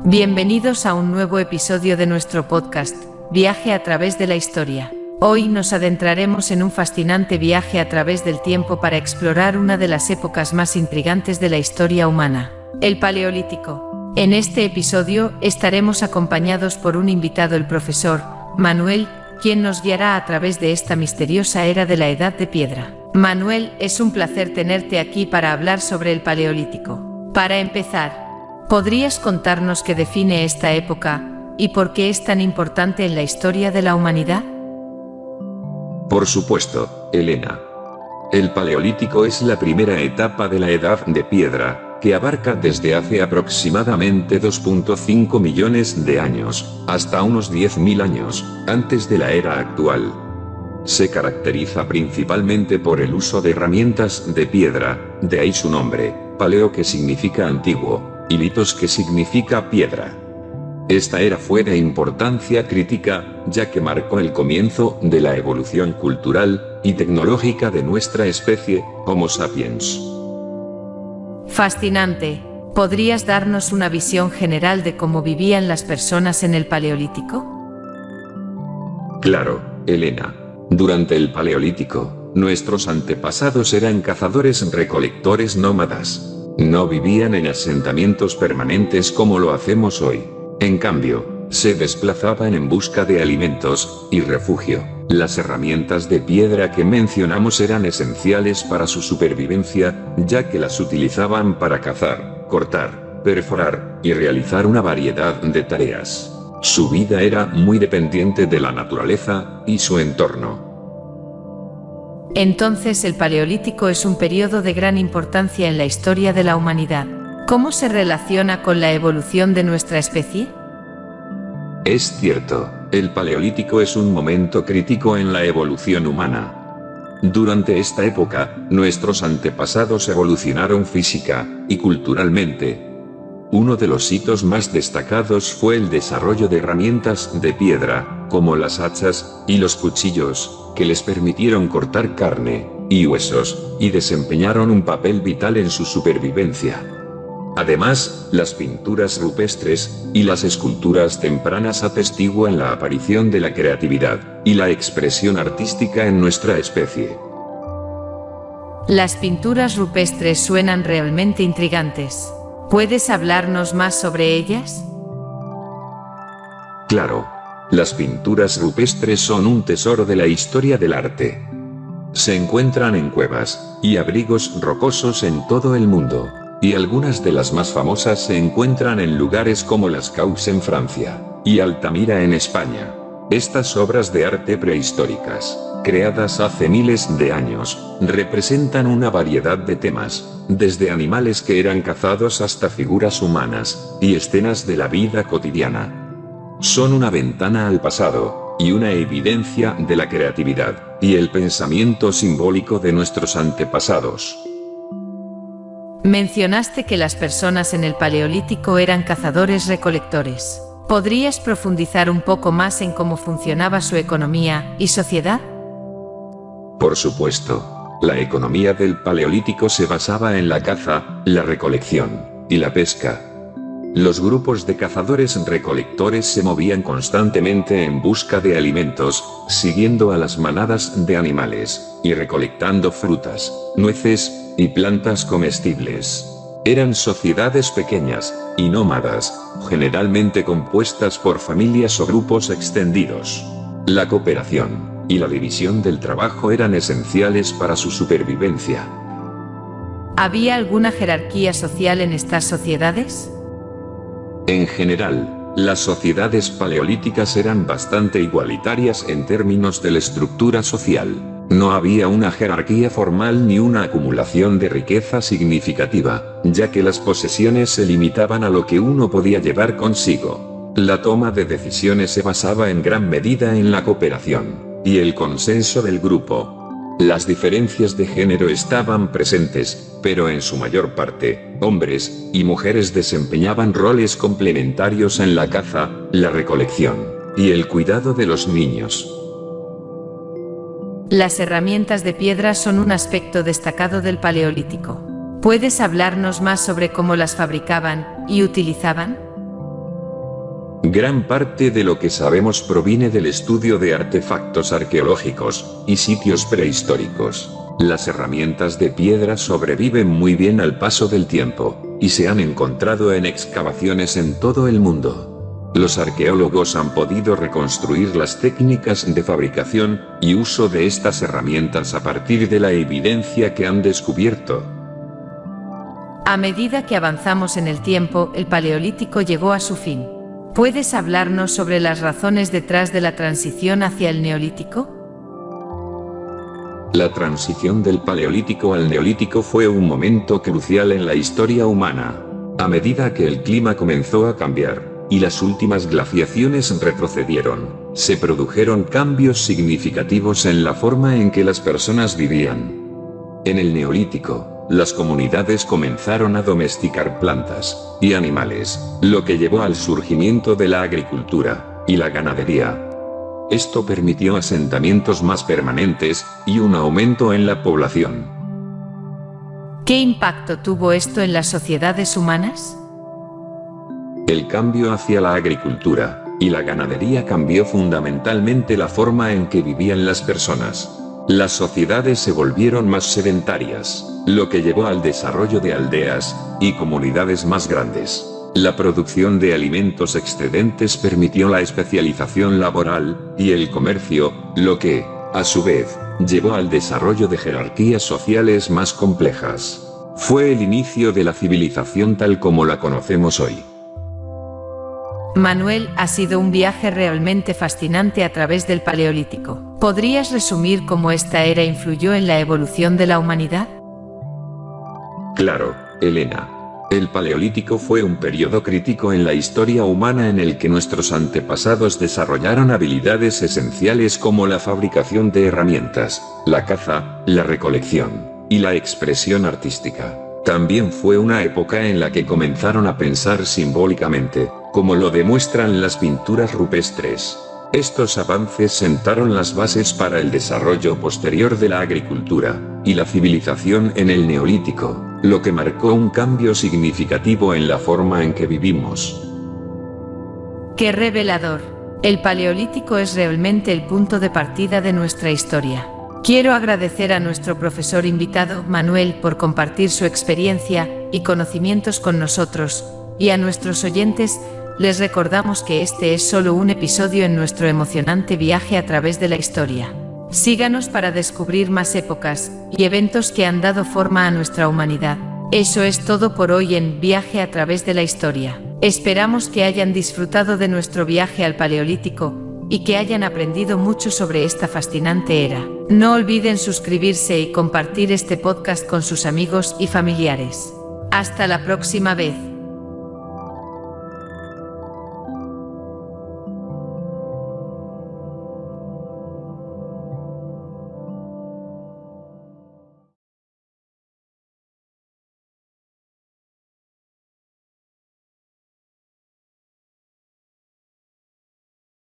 Bienvenidos a un nuevo episodio de nuestro podcast, Viaje a través de la historia. Hoy nos adentraremos en un fascinante viaje a través del tiempo para explorar una de las épocas más intrigantes de la historia humana, el Paleolítico. En este episodio estaremos acompañados por un invitado, el profesor Manuel, quien nos guiará a través de esta misteriosa era de la Edad de Piedra. Manuel, es un placer tenerte aquí para hablar sobre el Paleolítico. Para empezar, ¿podrías contarnos qué define esta época y por qué es tan importante en la historia de la humanidad? Por supuesto, Elena. El Paleolítico es la primera etapa de la Edad de Piedra, que abarca desde hace aproximadamente 2.5 millones de años, hasta unos 10.000 años, antes de la era actual. Se caracteriza principalmente por el uso de herramientas de piedra, de ahí su nombre, paleo, que significa antiguo, y litos, que significa piedra. Esta era fue de importancia crítica, ya que marcó el comienzo de la evolución cultural y tecnológica de nuestra especie, Homo sapiens. Fascinante. ¿Podrías darnos una visión general de cómo vivían las personas en el Paleolítico? Claro, Elena. Durante el Paleolítico, nuestros antepasados eran cazadores-recolectores nómadas. No vivían en asentamientos permanentes como lo hacemos hoy. En cambio, se desplazaban en busca de alimentos y refugio. Las herramientas de piedra que mencionamos eran esenciales para su supervivencia, ya que las utilizaban para cazar, cortar, perforar y realizar una variedad de tareas. Su vida era muy dependiente de la naturaleza y su entorno. Entonces, el Paleolítico es un periodo de gran importancia en la historia de la humanidad. ¿Cómo se relaciona con la evolución de nuestra especie? Es cierto, el Paleolítico es un momento crítico en la evolución humana. Durante esta época, nuestros antepasados evolucionaron física y culturalmente. Uno de los hitos más destacados fue el desarrollo de herramientas de piedra, como las hachas y los cuchillos, que les permitieron cortar carne y huesos, y desempeñaron un papel vital en su supervivencia. Además, las pinturas rupestres y las esculturas tempranas atestiguan la aparición de la creatividad y la expresión artística en nuestra especie. Las pinturas rupestres suenan realmente intrigantes. ¿Puedes hablarnos más sobre ellas? Claro. Las pinturas rupestres son un tesoro de la historia del arte. Se encuentran en cuevas y abrigos rocosos en todo el mundo, y algunas de las más famosas se encuentran en lugares como Lascaux en Francia y Altamira en España. Estas obras de arte prehistóricas, creadas hace miles de años, representan una variedad de temas, desde animales que eran cazados hasta figuras humanas y escenas de la vida cotidiana. Son una ventana al pasado, y una evidencia de la creatividad y el pensamiento simbólico de nuestros antepasados. Mencionaste que las personas en el Paleolítico eran cazadores-recolectores. ¿Podrías profundizar un poco más en cómo funcionaba su economía y sociedad? Por supuesto. La economía del Paleolítico se basaba en la caza, la recolección y la pesca. Los grupos de cazadores-recolectores se movían constantemente en busca de alimentos, siguiendo a las manadas de animales, y recolectando frutas, nueces y plantas comestibles. Eran sociedades pequeñas y nómadas, generalmente compuestas por familias o grupos extendidos. La cooperación y la división del trabajo eran esenciales para su supervivencia. ¿Había alguna jerarquía social en estas sociedades? En general, las sociedades paleolíticas eran bastante igualitarias en términos de la estructura social. No había una jerarquía formal ni una acumulación de riqueza significativa, ya que las posesiones se limitaban a lo que uno podía llevar consigo. La toma de decisiones se basaba en gran medida en la cooperación y el consenso del grupo. Las diferencias de género estaban presentes, pero en su mayor parte, hombres y mujeres desempeñaban roles complementarios en la caza, la recolección y el cuidado de los niños. Las herramientas de piedra son un aspecto destacado del Paleolítico. ¿Puedes hablarnos más sobre cómo las fabricaban y utilizaban? Gran parte de lo que sabemos proviene del estudio de artefactos arqueológicos y sitios prehistóricos. Las herramientas de piedra sobreviven muy bien al paso del tiempo, y se han encontrado en excavaciones en todo el mundo. Los arqueólogos han podido reconstruir las técnicas de fabricación y uso de estas herramientas a partir de la evidencia que han descubierto. A medida que avanzamos en el tiempo, el Paleolítico llegó a su fin. ¿Puedes hablarnos sobre las razones detrás de la transición hacia el Neolítico? La transición del Paleolítico al Neolítico fue un momento crucial en la historia humana. A medida que el clima comenzó a cambiar, y las últimas glaciaciones retrocedieron, se produjeron cambios significativos en la forma en que las personas vivían. En el Neolítico, las comunidades comenzaron a domesticar plantas y animales, lo que llevó al surgimiento de la agricultura y la ganadería. Esto permitió asentamientos más permanentes y un aumento en la población. ¿Qué impacto tuvo esto en las sociedades humanas? El cambio hacia la agricultura y la ganadería cambió fundamentalmente la forma en que vivían las personas. Las sociedades se volvieron más sedentarias, lo que llevó al desarrollo de aldeas y comunidades más grandes. La producción de alimentos excedentes permitió la especialización laboral y el comercio, lo que, a su vez, llevó al desarrollo de jerarquías sociales más complejas. Fue el inicio de la civilización tal como la conocemos hoy. Manuel, ha sido un viaje realmente fascinante a través del Paleolítico. ¿Podrías resumir cómo esta era influyó en la evolución de la humanidad? Claro, Elena. El Paleolítico fue un periodo crítico en la historia humana en el que nuestros antepasados desarrollaron habilidades esenciales como la fabricación de herramientas, la caza, la recolección y la expresión artística. También fue una época en la que comenzaron a pensar simbólicamente, como lo demuestran las pinturas rupestres. Estos avances sentaron las bases para el desarrollo posterior de la agricultura y la civilización en el Neolítico, lo que marcó un cambio significativo en la forma en que vivimos. ¡Qué revelador! El Paleolítico es realmente el punto de partida de nuestra historia. Quiero agradecer a nuestro profesor invitado, Manuel, por compartir su experiencia y conocimientos con nosotros, y a nuestros oyentes, les recordamos que este es solo un episodio en nuestro emocionante viaje a través de la historia. Síganos para descubrir más épocas y eventos que han dado forma a nuestra humanidad. Eso es todo por hoy en Viaje a través de la historia. Esperamos que hayan disfrutado de nuestro viaje al Paleolítico y que hayan aprendido mucho sobre esta fascinante era. No olviden suscribirse y compartir este podcast con sus amigos y familiares. Hasta la próxima vez.